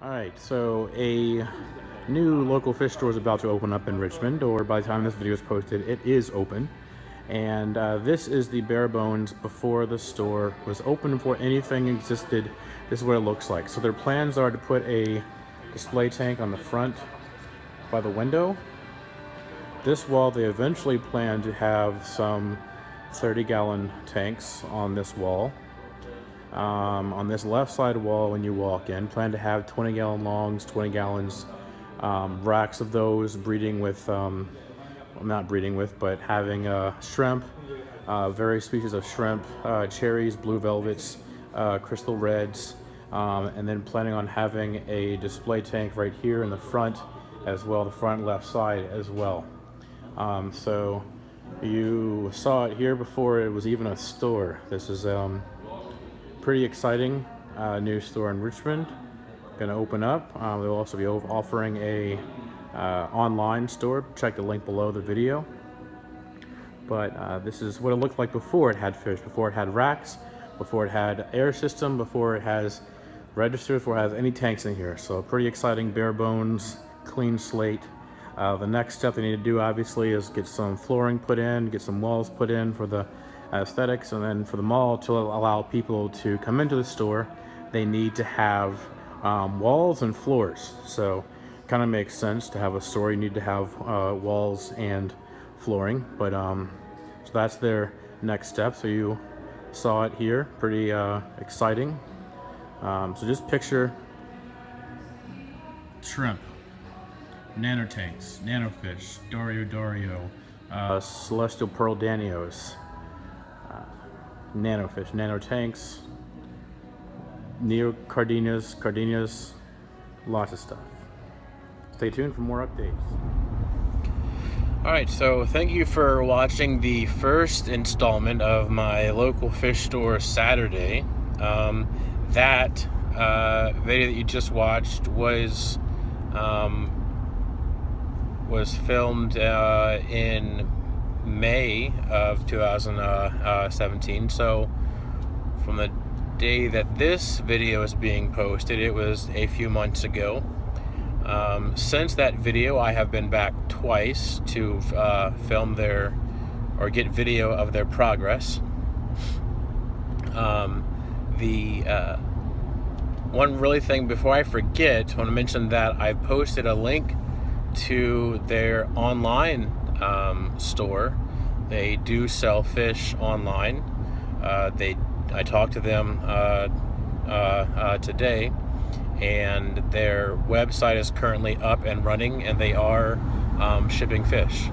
Alright, so a new local fish store is about to open up in Richmond, or by the time this video is posted, it is open. And this is the bare bones before the store was open, before anything existed. This is what it looks like. So their plans are to put a display tank on the front by the window. This wall, they eventually plan to have some 30-gallon tanks on this wall. On this left side wall when you walk in, plan to have 20-gallon longs, 20 gallons, racks of those, breeding with, well, not breeding with, but having shrimp, various species of shrimp, cherries, blue velvets, crystal reds, and then planning on having a display tank right here in the front as well, the front left side as well. So you saw it here before it was even a store. This is pretty exciting new store in Richmond. Gonna open up. They'll also be offering a online store. Check the link below the video. But this is what it looked like before it had fish, before it had racks, before it had air system, before it has registers, before it has any tanks in here. So pretty exciting, bare bones, clean slate. The next step they need to do obviously is get some flooring put in, get some walls put in for the aesthetics, and then for the mall to allow people to come into the store, they need to have walls and floors. So kind of makes sense to have a store, you need to have walls and flooring. But so that's their next step. So you saw it here, pretty exciting. So just picture shrimp, nano tanks, nanofish, Dario, celestial pearl danios, nanofish, nano tanks, cardinas, lots of stuff. Stay tuned for more updates. Alright, so thank you for watching the first installment of my local fish store Saturday. That video that you just watched was filmed in May of 2017. So from the day that this video is being posted, it was a few months ago. Since that video, I have been back twice to film get video of their progress. One really thing before I forget, I want to mention that I posted a link to their online store. They do sell fish online. I talked to them today, and their website is currently up and running, and they are shipping fish.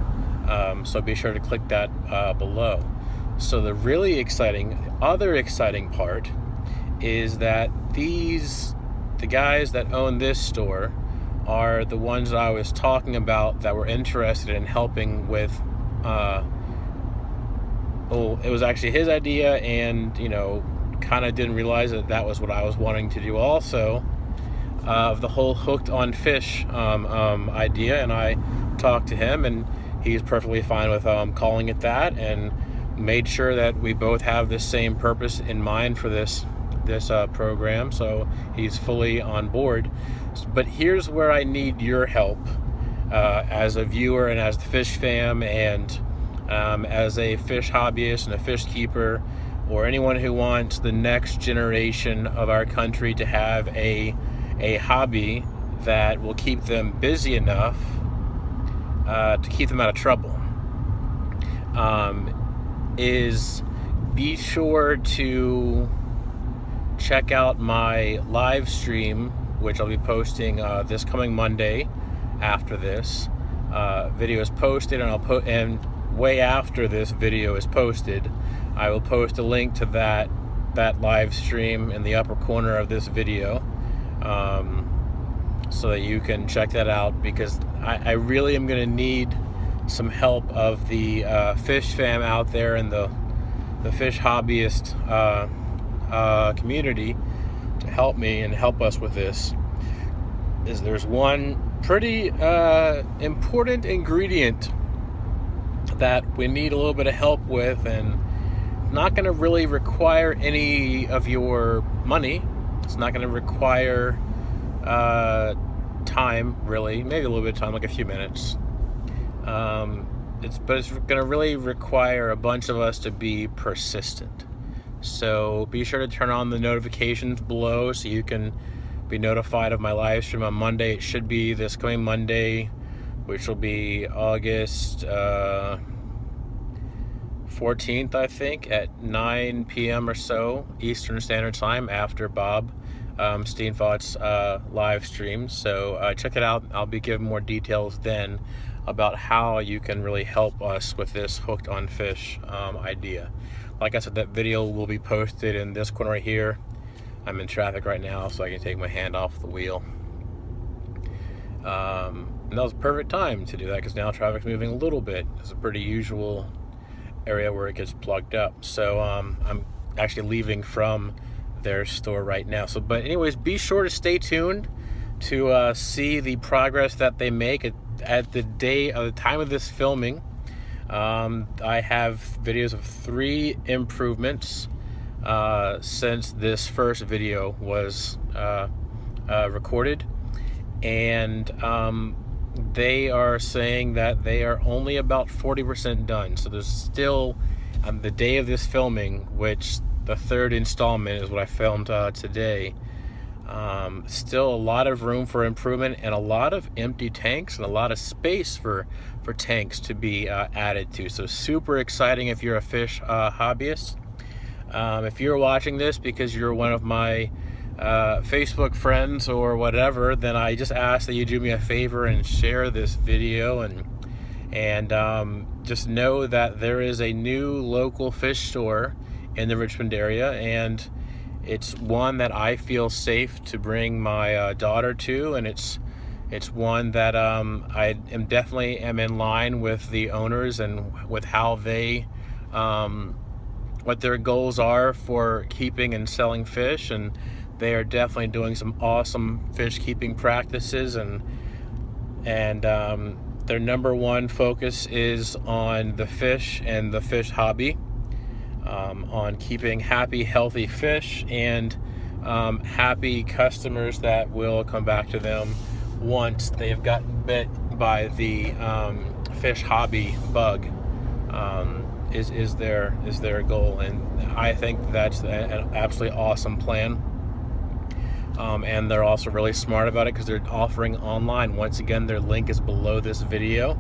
So be sure to click that below. So the really other exciting part is that the guys that own this store are the ones that I was talking about that were interested in helping with it was actually his idea, and kind of didn't realize that was what I was wanting to do also, of the whole hooked on fish idea. And I talked to him, and he's perfectly fine with calling it that, and made sure that we both have the same purpose in mind for this program, so he's fully on board. But here's where I need your help as a viewer, and as the fish fam, and as a fish hobbyist and a fish keeper, or anyone who wants the next generation of our country to have a hobby that will keep them busy enough to keep them out of trouble. Is be sure to check out my live stream, which I'll be posting this coming Monday after this video is posted, and way after this video is posted, I will post a link to that live stream in the upper corner of this video, so that you can check that out, because I really am going to need some help of the fish fam out there, and the fish hobbyist community to help me and help us with this. There's one pretty important ingredient that we need a little bit of help with, and not going to really require any of your money. It's not going to require time, really, maybe a little bit of time, like a few minutes. But it's going to really require a bunch of us to be persistent. So be sure to turn on the notifications below so you can be notified of my live stream on Monday. It should be this coming Monday, which will be August 14th, I think, at 9 p.m. or so Eastern Standard Time, after Bob Steenfott's live stream. So check it out. I'll be giving more details then about how you can really help us with this hooked on fish idea. Like I said, that video will be posted in this corner right here. I'm in traffic right now, so I can take my hand off the wheel. And that was a perfect time to do that, because now traffic's moving a little bit. It's a pretty usual area where it gets plugged up. So I'm actually leaving from their store right now. So, but anyways, be sure to stay tuned to see the progress that they make at the time of this filming. I have videos of 3 improvements since this first video was recorded, and they are saying that they are only about 40% done. So there's still, on the day of this filming, which the 3rd installment is what I filmed today, still a lot of room for improvement, and a lot of empty tanks and a lot of space for tanks to be added to. So super exciting if you're a fish hobbyist. If you're watching this because you're one of my Facebook friends or whatever, then I just ask that you do me a favor and share this video, and just know that there is a new local fish store in the Richmond area, and it's one that I feel safe to bring my daughter to, and it's one that I am definitely in line with the owners and with how they what their goals are for keeping and selling fish, and they are definitely doing some awesome fish keeping practices, and their #1 focus is on the fish and the fish hobby, on keeping happy, healthy fish, and happy customers that will come back to them once they've gotten bit by the fish hobby bug. Is their goal, and I think that's an absolutely awesome plan. And they're also really smart about it, because they're offering online. Once again, their link is below this video,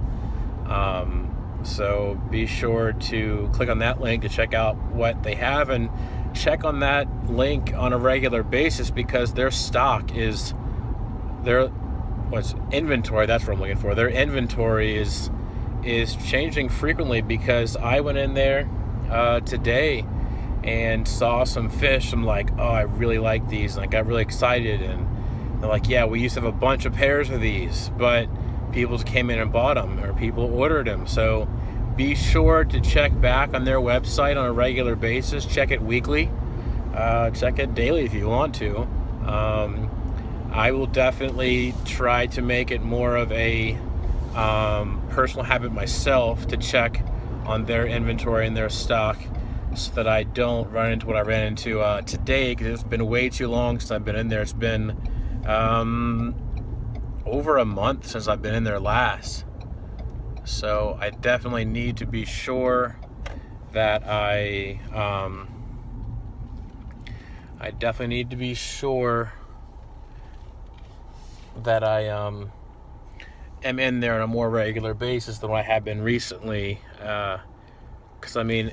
so be sure to click on that link to check out what they have, and check on that link on a regular basis, because their stock is inventory, that's what I'm looking for. Their inventory is changing frequently, because I went in there today and saw some fish. I'm like, oh, I really like these, and I got really excited, and they're like, yeah, we used to have a bunch of pairs of these, but people came in and bought them, or people ordered them. So be sure to check back on their website on a regular basis. Check it weekly, check it daily if you want to. I will definitely try to make it more of a personal habit myself to check on their inventory and their stock, so that I don't run into what I ran into today, because it's been way too long since I've been in there. It's been over a month since I've been in there last. So I definitely need to be sure that I am in there on a more regular basis than I have been recently. Because I mean,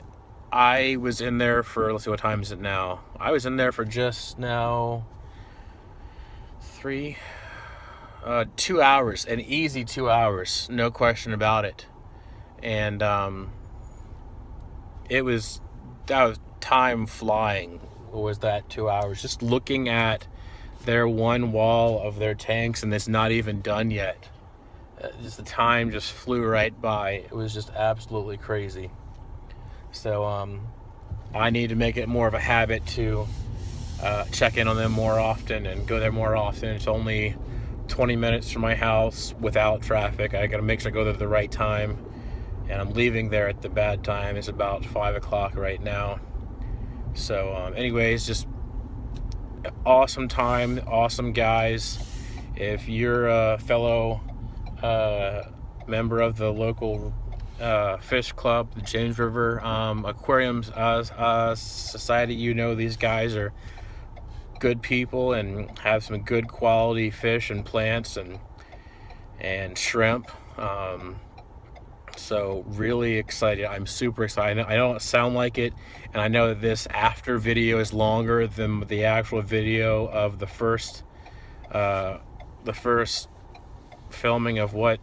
I was in there for, let's see, what time is it now? I was in there for just now 2 hours, an easy 2 hours, no question about it. And that was time flying. What was that, 2 hours? Just looking at their one wall of their tanks, and it's not even done yet. Just the time just flew right by. It was just absolutely crazy. So I need to make it more of a habit to check in on them more often and go there more often. It's only 20 minutes from my house without traffic. I gotta make sure I go there at the right time, and I'm leaving there at the bad time. It's about 5 o'clock right now. So anyways, just awesome time, awesome guys, if you're a fellow member of the local fish club, the James River Aquarium Society, you know these guys are good people and have some good quality fish and plants and shrimp. So really excited. I'm super excited. I don't sound like it, and I know that this after video is longer than the actual video of the first filming of what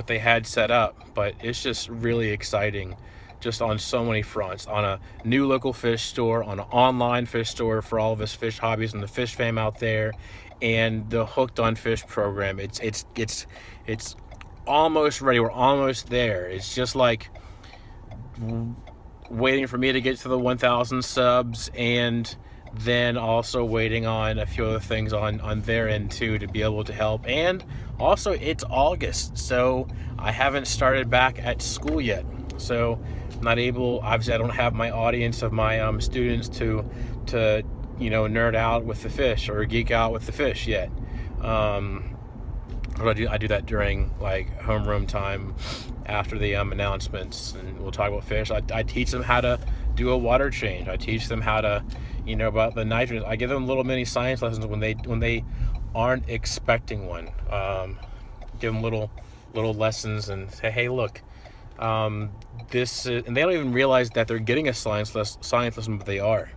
they had set up, but it's just really exciting, just on so many fronts. On a new local fish store, on an online fish store for all of us fish hobbies and the fish fam out there, and the Hooked on Fish program. It's almost ready. We're almost there. It's just like waiting for me to get to the 1,000 subs, and then also waiting on a few other things on their end too, to be able to help. And also it's August, so I haven't started back at school yet, so I'm not able, obviously I don't have my audience of my students to you know, nerd out with the fish or geek out with the fish yet. But I do that during like homeroom time after the announcements, and we'll talk about fish. I teach them how to do a water change. I teach them how to, you know, about the nitrogen. I give them little mini science lessons when they aren't expecting one. Give them little lessons and say, hey, look, this is, and they don't even realize that they're getting a science lesson, but they are.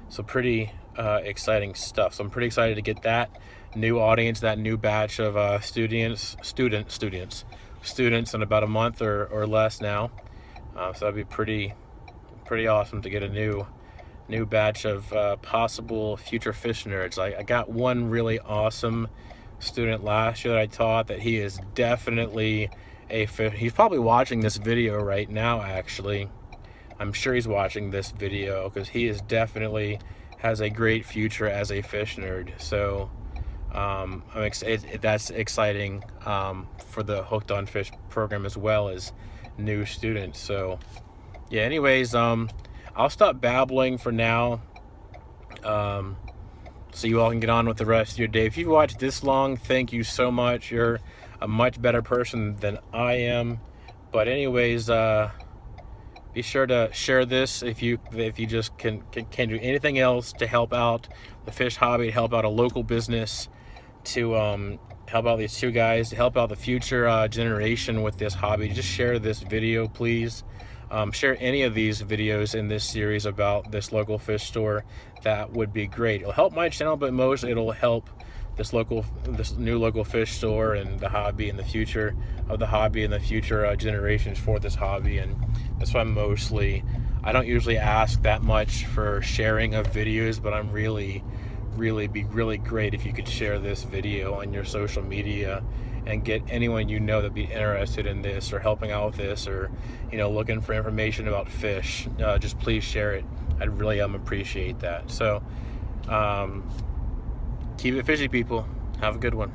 So pretty exciting stuff. So I'm pretty excited to get that new audience, that new batch of students in about a month or less now. So that'd be pretty awesome to get a new batch of possible future fish nerds. I got one really awesome student last year that I taught, that he is definitely a fish. He's probably watching this video right now, actually. I'm sure he's watching this video, because he is definitely has a great future as a fish nerd. So that's exciting for the Hooked on Fish program, as well as new students. So yeah, anyways, I'll stop babbling for now, so you all can get on with the rest of your day. If you've watched this long, thank you so much. You're a much better person than I am. But anyways, be sure to share this if you just can do anything else to help out the fish hobby, to help out a local business, to help out these two guys, to help out the future generation with this hobby. Just share this video, please. Share any of these videos in this series about this local fish store. That would be great. It'll help my channel, but mostly it'll help this new local fish store and the hobby, and the future of the hobby, and the future generations for this hobby. And that's why I don't usually ask that much for sharing of videos, but I'm really be really great if you could share this video on your social media and get anyone you know that'd be interested in this, or helping out with this, or, you know, looking for information about fish. Just please share it. I'd really appreciate that. So keep it fishy, people. Have a good one.